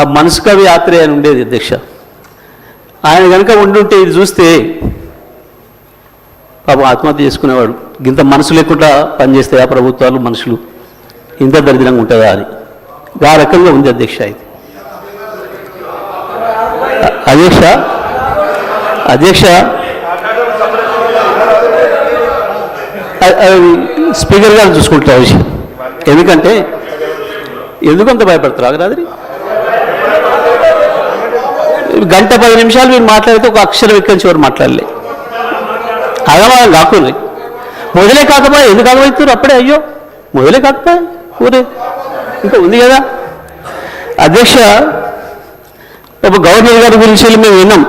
ఆ మనసు కవి యాత్రే అని ఉండేది అధ్యక్ష. ఆయన కనుక ఉండుంటే ఇది చూస్తే పాపం ఆత్మహత్య చేసుకునేవాడు. ఇంత మనసు లేకుండా పనిచేస్తాయి ఆ ప్రభుత్వాలు, మనుషులు ఇంత దరిద్రంగా ఉంటుందా అని ఆ రకంగా ఉంది అధ్యక్ష. ఇది అధ్యక్ష స్పీకర్ గారు చూసుకుంటారు విషయం. ఎందుకంటే ఎందుకంత భయపడతారు ఆగరాదని? గంట 10 నిమిషాలు మీరు మాట్లాడితే ఒక అక్షరం ఎక్కడి నుంచి ఎవరు మాట్లాడలే. అగమానం కాకుండా మొదలే కాకపోయా ఎందుకు అగమవుతారు అప్పుడే? అయ్యో మొదలే కాకపోయా ఊరే ఇంకా ఉంది కదా అధ్యక్ష. ఒక గవర్నర్ గారి గురించి మేము విన్నాం.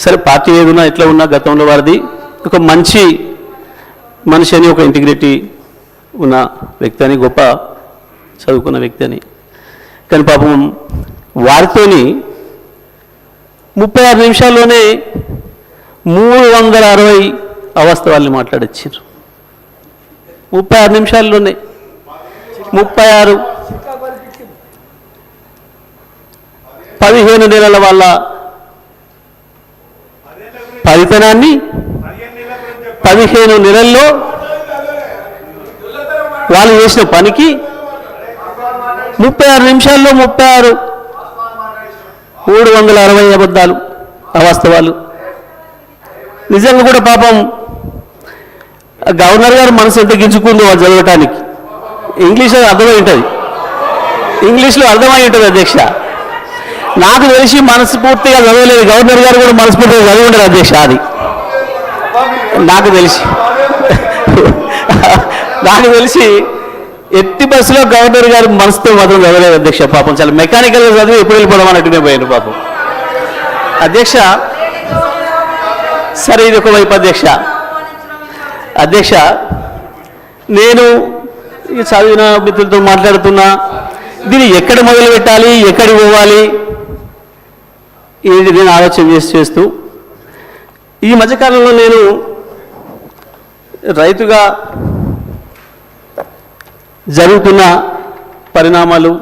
సరే పార్టీ ఏదున్నా ఎట్లా ఉన్నా గతంలో వారిది ఒక మంచి మనిషి అని, ఒక ఇంటిగ్రిటీ ఉన్న వ్యక్తి అని, గొప్ప చదువుకున్న వ్యక్తి అని. కానీ పాపం వారితోని 36 నిమిషాల్లోనే 360 అవాస్తవాల్ని మాట్లాడొచ్చారు. 36 నిమిషాల్లోనే 36 15 నెలల వాళ్ళ ఫలితనాన్ని 15 నెలల్లో వాళ్ళు చేసిన పనికి 36 నిమిషాల్లో 360 అబద్ధాలు, అవాస్తవాలు. నిజంగా కూడా పాపం గవర్నర్ గారు మనసు ఎంత గింజుకుందో వాళ్ళు చదవటానికి. ఇంగ్లీష్లో అర్థమై ఉంటుంది, ఇంగ్లీష్లో అర్థమై ఉంటుంది అధ్యక్ష. నాకు తెలిసి మనస్ఫూర్తిగా చదవలేదు, గవర్నర్ గారు కూడా మనస్ఫూర్తిగా చదివి ఉండరు అధ్యక్ష. అది నాకు తెలిసి ఎట్టి బస్సులో గవర్నర్ గారు మనసుతో మాత్రం చదవలేదు అధ్యక్ష. పాపం చాలా మెకానికల్గా చదివి ఎప్పుడు వెళ్ళిపోవడం అన్నట్టునే పోయాను పాపం అధ్యక్ష. సరే ఇది ఒకవైపు అధ్యక్ష. నేను చదివిన మిత్రులతో మాట్లాడుతున్నా, దీన్ని ఎక్కడ మొదలు పెట్టాలి, ఎక్కడికి పోవాలి, ఇది నేను ఆలోచన చేస్తూ ఈ మధ్యకాలంలో నేను రైతుగా జరుగుతున్న పరిణామాలు,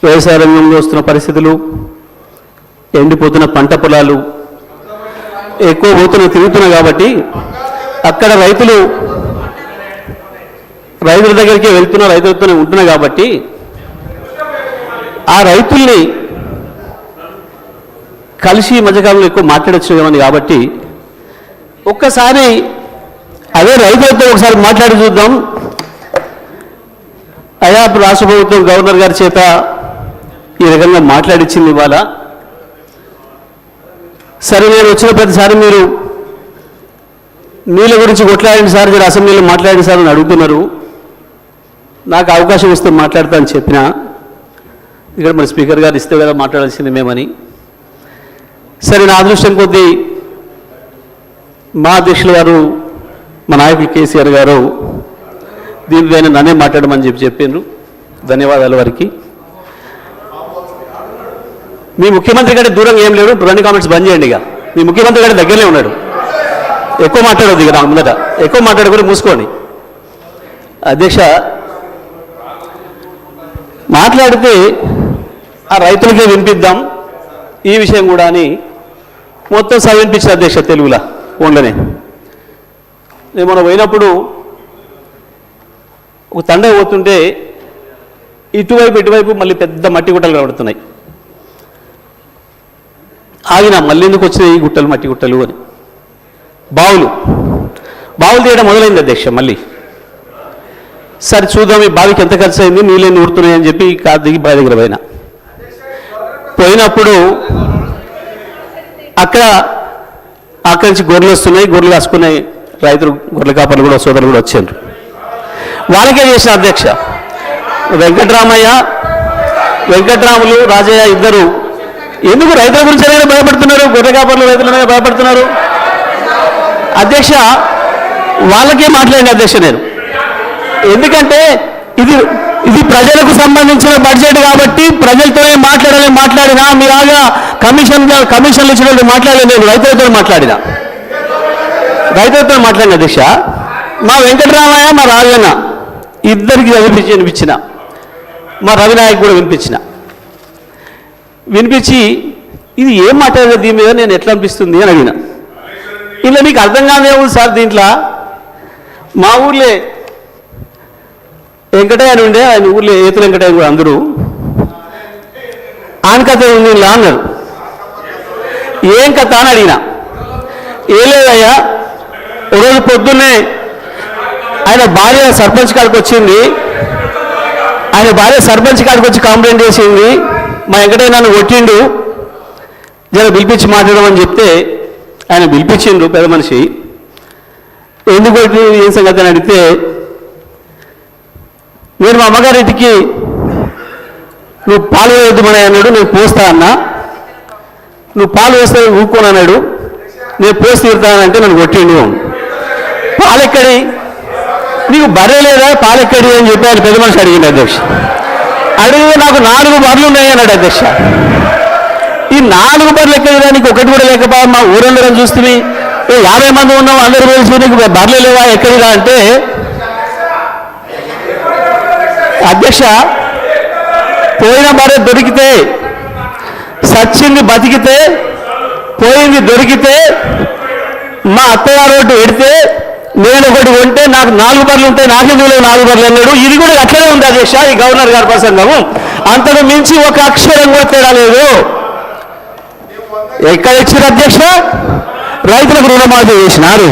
వ్యవసాయ రంగంలో వస్తున్న పరిస్థితులు, ఎండిపోతున్న పంట పొలాలు, ఎక్కువ తిరుగుతున్నా కాబట్టి అక్కడ రైతుల దగ్గరికి వెళ్తున్నా, రైతులతోనే ఉంటున్నా కాబట్టి ఆ రైతుల్ని కలిసి మధ్యకాలంలో ఎక్కువ మాట్లాడచ్చుమని కాబట్టి ఒక్కసారి అదే రైతులతో ఒకసారి మాట్లాడి చూద్దాం. అయా రాష్ట్ర ప్రభుత్వం గవర్నర్ గారి చేత ఈ రకంగా మాట్లాడించింది ఇవాళ. సరే నేను వచ్చిన ప్రతిసారి మీరు నీళ్ళ గురించి కొట్లాడండి సార్, మీరు అసెంబ్లీలో మాట్లాడండి సార్ అని అడుగుతున్నారు. నాకు అవకాశం ఇస్తే మాట్లాడతా అని చెప్పిన, ఇక్కడ మరి స్పీకర్ గారు ఇస్తే కదా మాట్లాడాల్సింది మేమని. సరే నా అదృష్టం కొద్దీ మా అధ్యక్షులు గారు, మా నాయకులు కేసీఆర్ గారు దీనిపైన నన్నే మాట్లాడమని చెప్పారు. ధన్యవాదాలు వారికి. మీ ముఖ్యమంత్రి కంటే దూరంగా ఏం లేడు, 2 కామెంట్స్ బంద్ చేయండి. ఇక మీ ముఖ్యమంత్రి కంటే దగ్గరనే ఉన్నాడు. ఎక్కువ మాట్లాడొద్దు, ఇక నాకు ముందట ఎక్కువ మాట్లాడుకొని మూసుకోండి. అధ్యక్ష మాట్లాడితే ఆ రైతులకే వినిపిద్దాం ఈ విషయం కూడా అని మొత్తం వినిపించిన అధ్యక్ష తెలుగులో ఫోన్లోనే. నేను మనం పోయినప్పుడు ఒక తండ పోతుంటే ఇటువైపు మళ్ళీ పెద్ద మట్టి గుట్టలు కనబడుతున్నాయి. ఆగిన మళ్ళీ ఎందుకు వచ్చినాయి ఈ గుట్టలు, మట్టి గుట్టలు అని. బావులు తీయడం మొదలైంది అధ్యక్ష. మళ్ళీ సరే చూద్దాం ఈ బావికి ఎంత ఖర్చు అయింది, నీళ్ళని ఊరుతున్నాయని చెప్పి కారు దిగి బావి దగ్గర పోయినప్పుడు అక్కడి నుంచి గొర్రెలు వస్తున్నాయి. గొర్రెలు కాసుకున్నాయి రైతులు, గొర్రెల కాపర్లు కూడా, సోదరులు కూడా వచ్చారు. వాళ్ళకే చేసిన అధ్యక్ష. వెంకట్రాములు, రాజయ్య ఇద్దరు ఎందుకు రైతుల గురించి అనేది భయపడుతున్నారు, గొర్రె కాపర్లు రైతులనే భయపడుతున్నారు అధ్యక్ష. వాళ్ళకే మాట్లాడిన అధ్యక్ష నేను. ఎందుకంటే ఇది ప్రజలకు సంబంధించిన బడ్జెట్ కాబట్టి ప్రజలతోనే మాట్లాడినా మీరాగా కమిషన్లు ఇచ్చినట్టు మాట్లాడలేదు. నేను రైతులతో మాట్లాడిన అధ్యక్ష. మా వెంకటరామయ్య, మా రాజన్న ఇద్దరికి వినిపించిన మా రవినాయక్ కూడా వినిపించి ఇది ఏం మాట్లాడేది దీని మీద నేను ఎట్లా అనిపిస్తుంది అని అడిగిన. ఇలా మీకు అర్థం కాదేమో సార్, దీంట్లో మా ఊర్లే వెంకటయ్య అని ఉండే, ఆయన ఊర్లో ఏతు వెంకటయ్య కూడా అందరూ ఆయన కథ ఉంది ఇలా అన్నారు. ఏం కథ అని అడిగిన. ఏం లేదయ్యా, ఒకరోజు పొద్దున్నే ఆయన భార్య సర్పంచ్ కాడికి వచ్చింది. ఆయన భార్య సర్పంచ్ కాడికి వచ్చి కంప్లైంట్ చేసింది, మా వెంకటయ్య నన్ను కొట్టిండు, జర పిలిపించి మాట్లాడమని చెప్తే ఆయన పిలిపించిండు పెద్ద మనిషి. ఎందుకు కొట్టి ఏం సంగతి అని అడిగితే, నేను మా అమ్మగారింటికి నువ్వు పాలు వేయొద్దుమని అన్నాడు, నేను పోస్తా అన్నా. నువ్వు పాలు వేస్తే ఊరుకోను అన్నాడు, నేను పోసి తీరుతానంటే నన్ను కొట్టిండు. పాలెక్కడి, నీకు బర్రె లేదా పాలెక్కడి అని చెప్పి ఆయన పెద్ద మనిషి అడిగింది అధ్యక్ష. అడిగితే నాకు 4 బర్రెలు ఉన్నాయి అన్నాడు అధ్యక్ష. ఈ 4 బర్రెలు ఎక్కడిదా, నీకు ఒకటి కూడా లేకపోయా, మా ఊరందరం చూస్తుంది 50 మంది ఉన్నాం, అందరూ తెలుసు, నీకు బర్రెలు లేవా ఎక్కడిదా అంటే, అధ్యక్ష పోయిన బర్రె దొరికితే, సచ్చింది బతికితే, పోయింది దొరికితే, మా అత్తగారు ఒకటి పెడితే నేను ఒకటి కొంటే నాకు 4 బర్రెలు ఉంటాయి, నాకెందుకు 4 బర్రెలు అన్నాడు. ఇది కూడా అట్లనే ఉంది అధ్యక్ష ఈ గవర్నర్ గారి ప్రసంగము. అంతకు మించి ఒక అక్షరం కూడా తేడా లేదు. ఎక్కడ ఇచ్చారు అధ్యక్ష? రైతులకు రుణమాఫీ చేసినారు,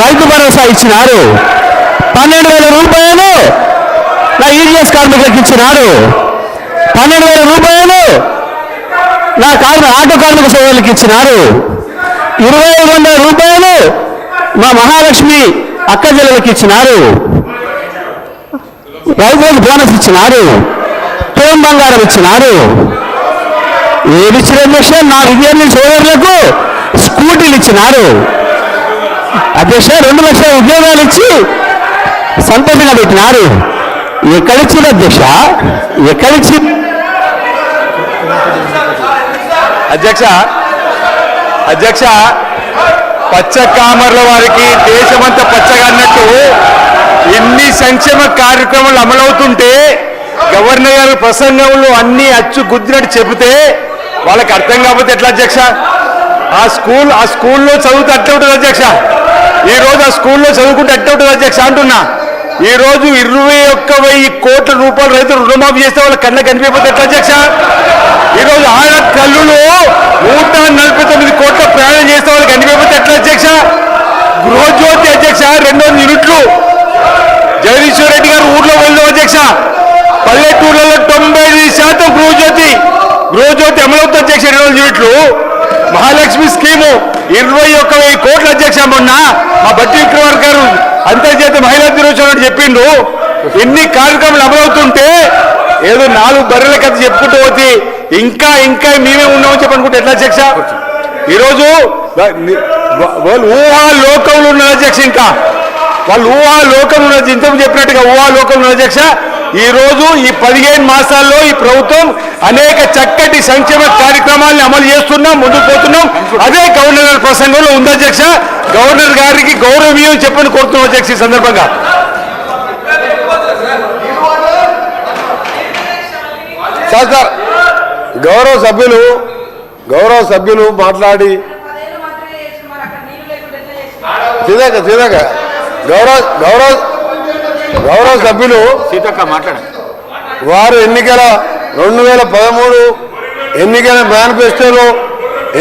రైతు భరోసా ఇచ్చినారు, 12,000 రూపాయలు నా ఈజీఎస్ కార్మికులకు ఇచ్చినారు, 12,000 రూపాయలు నా ఆటో కార్మిక సోదరులకు ఇచ్చినారు, 2,500 రూపాయలు మా మహాలక్ష్మి అక్క చెల్లెలకు ఇచ్చినారు, రైతులకు బోనస్ ఇచ్చినారు, తోం బంగారం ఇచ్చినారు. ఏమి ఇచ్చిన అధ్యక్ష? నా విద్యార్థి సోదరులకు స్కూటీలు ఇచ్చినారు అధ్యక్ష, 2 లక్షల ఉద్యోగాలు ఇచ్చి సంతోషంగా పెట్టినారు. ఎక్కడిచ్చింది అధ్యక్ష? ఎక్కడిచ్చి అధ్యక్ష పచ్చ కామర్ల వారికి దేశమంతా పచ్చగా అన్నట్టు ఎన్ని సంక్షేమ కార్యక్రమాలు అమలవుతుంటే గవర్నర్ గారి ప్రసంగంలో అన్ని అచ్చు గుద్దినట్టు చెబితే వాళ్ళకి అర్థం కాకపోతే ఎట్లా అధ్యక్ష? ఆ స్కూల్లో చదువుతూ అట్టే ఉంటుంది అధ్యక్ష. ఈరోజు ఆ స్కూల్లో చదువుకుంటే అట్టే ఉంటుంది అధ్యక్ష అంటున్నా. ఈరోజు 21,000 కోట్ల రూపాయలు రైతులు రుణమాఫీ చేస్తే వాళ్ళ కళ్ళ కనిపించకపోతే ఎట్లా అధ్యక్ష? ఈరోజు ఆయన కళ్ళులో 149 కోట్ల ప్రయాణం చేస్తే వాళ్ళు కనిపించకపోతే ఎట్లా అధ్యక్ష? గృహజ్యోతి అధ్యక్ష 200 యూనిట్లు జగదీశ్వర్ రెడ్డి గారు ఊర్లో వెళ్దాం అధ్యక్ష. పల్లెటూర్లలో 95% గృహజ్యోతి అమలవుతుంది అధ్యక్ష. 200 యూనిట్లు. మహాలక్ష్మి స్కీము 21,000 కోట్ల అధ్యక్ష. మొన్న మా బట్టి విక్రమార్ గారు అంతర్జాతీయ మహిళా దినోత్సవం చెప్పిండు. ఎన్ని కార్యక్రమాలు అమలవుతుంటే ఏదో 4 బర్రెల కథ చెప్పుకుంటూ పోతే ఇంకా మేమే ఉన్నామని చెప్పనుకుంటే ఎట్లా అధ్యక్ష? ఈరోజు వాళ్ళు ఊహాలోకంలో ఉన్నారు అధ్యక్ష. ఇంకా వాళ్ళు ఊహాలోకంలో ఉన్నది, ఇంతకు చెప్పినట్టుగా ఊహాలోకంలో ఉన్న అధ్యక్ష. ఈరోజు ఈ 15 మాసాల్లో ఈ ప్రభుత్వం అనేక చక్కటి సంక్షేమ కార్యక్రమాలను అమలు చేస్తున్నాం, ముందుకు పోతున్నాం. అదే గవర్నర్ గారి ప్రసంగంలో ఉంది అధ్యక్ష. గవర్నర్ గారికి గౌరవీయం చెప్పని కోరుతున్నాం అధ్యక్ష. ఈ సందర్భంగా సార్ గౌరవ సభ్యులు మాట్లాడి గౌరవ సభ్యులు వారు 2013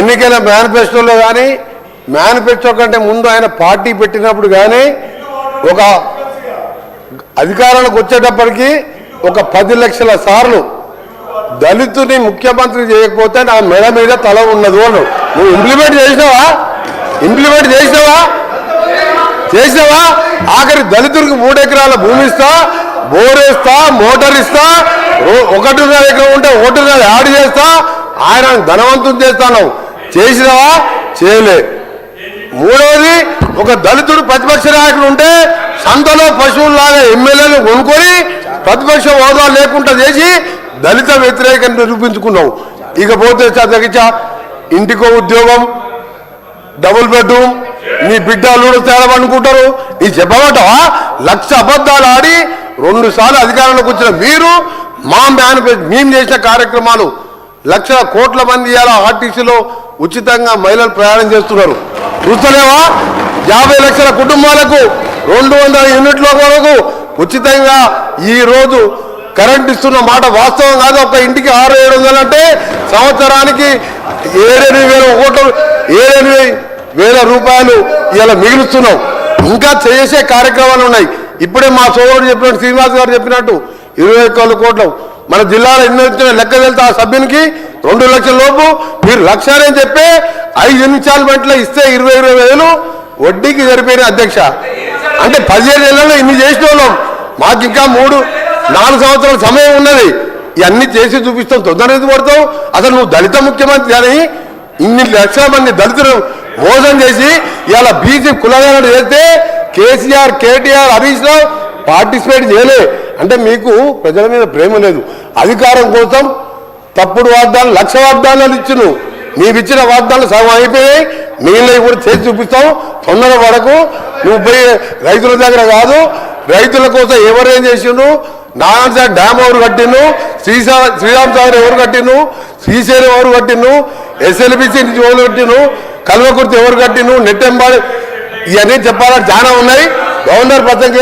ఎన్నికల మేనిఫెస్టోలో కానీ మేనిఫెస్టో కంటే ముందు ఆయన పార్టీ పెట్టినప్పుడు కానీ ఒక అధికారానికి వచ్చేటప్పటికి ఒక 10 లక్షల సార్లు దళితుని ముఖ్యమంత్రి చేయకపోతే నా మెడ మీద తల ఉన్నది అన్నాడు. నువ్వు ఇంప్లిమెంట్ చేసినావా? ఆఖరి దళితుడికి 3 ఎకరాల భూమి ఇస్తా, బోరేస్తా, మోటార్ ఇస్తా, 1.5 ఎకరం ఉంటే 1.5 యాడ్ చేస్తా, ఆయన ధనవంతుని చేస్తాను. చేసినావా? చేయలే. మూడవది, ఒక దళితుడు ప్రతిపక్ష నాయకుడు ఉంటే సంతలో పశువుల్లాగా ఎమ్మెల్యేలు కొనుక్కొని ప్రతిపక్ష హోదా లేకుండా చేసి దళిత వ్యతిరేకం నిరూపించుకున్నావు. ఇకపోతే చదివించ ఇంటికో ఉద్యోగం, డబుల్ బెడ్రూమ్, నీ బిడ్డలు తేలమనుకుంటారు. నీ చెప్పబట్టవా? 1,00,000 అబద్ధాలు ఆడి 2 సార్లు అధికారంలోకి వచ్చిన మీరు మేము చేసిన కార్యక్రమాలు లక్షల కోట్ల మంది ఇలా ఆర్టీసీలో ఉచితంగా మహిళలు ప్రయాణం చేస్తున్నారు. చూస్తలేవా? 50 లక్షల కుటుంబాలకు 200 యూనిట్ల వరకు ఉచితంగా ఈ రోజు కరెంట్ ఇస్తున్న మాట వాస్తవం కాదు. ఒక ఇంటికి 600-700 అంటే సంవత్సరానికి 7,000 రూపాయలు ఇలా మిగులుస్తున్నాం. ఇంకా చేసే కార్యక్రమాలు ఉన్నాయి. ఇప్పుడే మా సోదరుడు చెప్పినట్టు, శ్రీనివాస్ గారు చెప్పినట్టు 21 కోట్లు మన జిల్లాలో ఎన్ని వచ్చిన లెక్క వెళ్తే ఆ సభ్యునికి 2 లక్షల లోపు మీరు లక్షనే చెప్పే 5 ఇన్స్టాల్మెంట్లో ఇస్తే 20,000 వడ్డీకి సరిపోయిన అధ్యక్ష. అంటే 15 ఏళ్లలో ఇన్ని చేసిన వాళ్ళం. మాకు ఇంకా 3-4 సంవత్సరాల సమయం ఉన్నది. ఇవన్నీ చేసి చూపిస్తాం. తొందరగా పడతాం. అసలు నువ్వు దళిత ముఖ్యమంత్రి అని ఇన్ని లక్షల మంది దళితులు మోసం చేసి ఇవాళ బీసీ కులగాలను చేస్తే కేసీఆర్, కేటీఆర్, హరీష్ రావు పార్టిసిపేట్ చేయలే. అంటే మీకు ప్రజల మీద ప్రేమ లేదు. అధికారం కోసం తప్పుడు వాగ్దానాలు, 1,00,000 వాగ్దానాలు ఇచ్చును. నీవిచ్చిన వాగ్దానాలు సగం అయిపోయాయి. మిగిలినవి కూడా చేసి చూపిస్తాం. తొందర పడకు. నువ్వు పోయి రైతుల దగ్గర కాదు, రైతుల కోసం ఎవరేం చేసిండు, నారాయణ డ్యామ్ ఎవరు కట్టిండు, శ్రీరామ్ సాగర్ ఎవరు కట్టిండు, శ్రీశైలం ఎవరు కట్టిండు, SLBC నుంచి ఎవరు కట్టిండు, కల్వకుర్తి ఎవరు కట్టిండు, నెట్టెంబాడు, ఇవన్నీ చెప్పాలని చాలా ఉన్నాయి. గవర్నర్ ప్రసంగం